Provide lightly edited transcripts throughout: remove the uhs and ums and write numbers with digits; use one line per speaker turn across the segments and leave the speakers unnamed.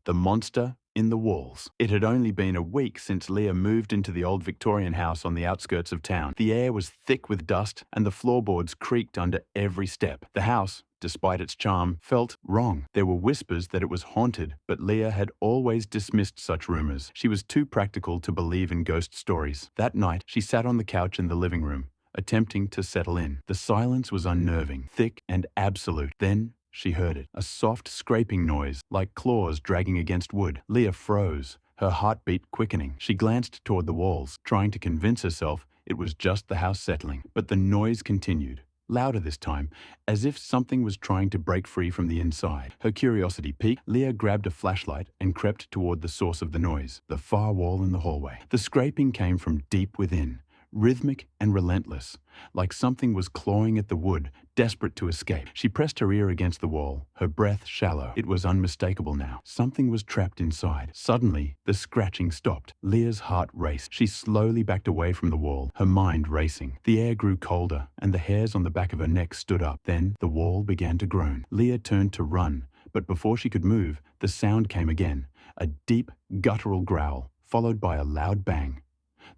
The monster in the walls. It had only been a week since Leah moved into the old Victorian house on the outskirts of town. The air was thick with dust and the floorboards creaked under every step. The house, despite its charm, felt wrong. There were whispers that it was haunted, but Leah had always dismissed such rumors. She was too practical to believe in ghost stories. That night, she sat on the couch in the living room, attempting to settle in. The silence was unnerving, thick and absolute. Then she heard it, a soft scraping noise, like claws dragging against wood. Leah froze, her heartbeat quickening. She glanced toward the walls, trying to convince herself it was just the house settling. But the noise continued, louder this time, as if something was trying to break free from the inside. Her curiosity piqued. Leah grabbed a flashlight and crept toward the source of the noise, the far wall in the hallway. The scraping came from deep within, rhythmic and relentless, like something was clawing at the wood, desperate to escape. She pressed her ear against the wall, her breath shallow. It was unmistakable now. Something was trapped inside. Suddenly, the scratching stopped. Leah's heart raced. She slowly backed away from the wall, her mind racing. The air grew colder, and the hairs on the back of her neck stood up. Then, the wall began to groan. Leah turned to run, but before she could move, the sound came again, a deep, guttural growl, followed by a loud bang.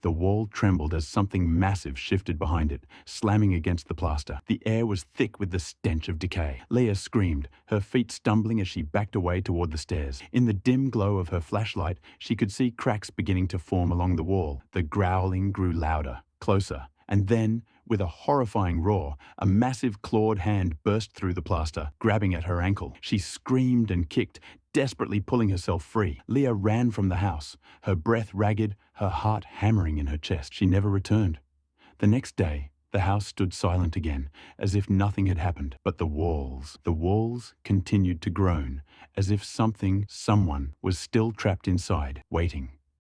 The wall trembled as something massive shifted behind it, slamming against the plaster. The air was thick with the stench of decay. Leah screamed, her feet stumbling as she backed away toward the stairs. In the dim glow of her flashlight, she could see cracks beginning to form along the wall. The growling grew louder, closer, and then, with a horrifying roar, a massive clawed hand burst through the plaster, grabbing at her ankle. She screamed and kicked, desperately pulling herself free. Leah ran from the house, her breath ragged, her heart hammering in her chest. She never returned. The next day, the house stood silent again, as if nothing had happened. But the walls continued to groan, as if someone was still trapped inside, waiting.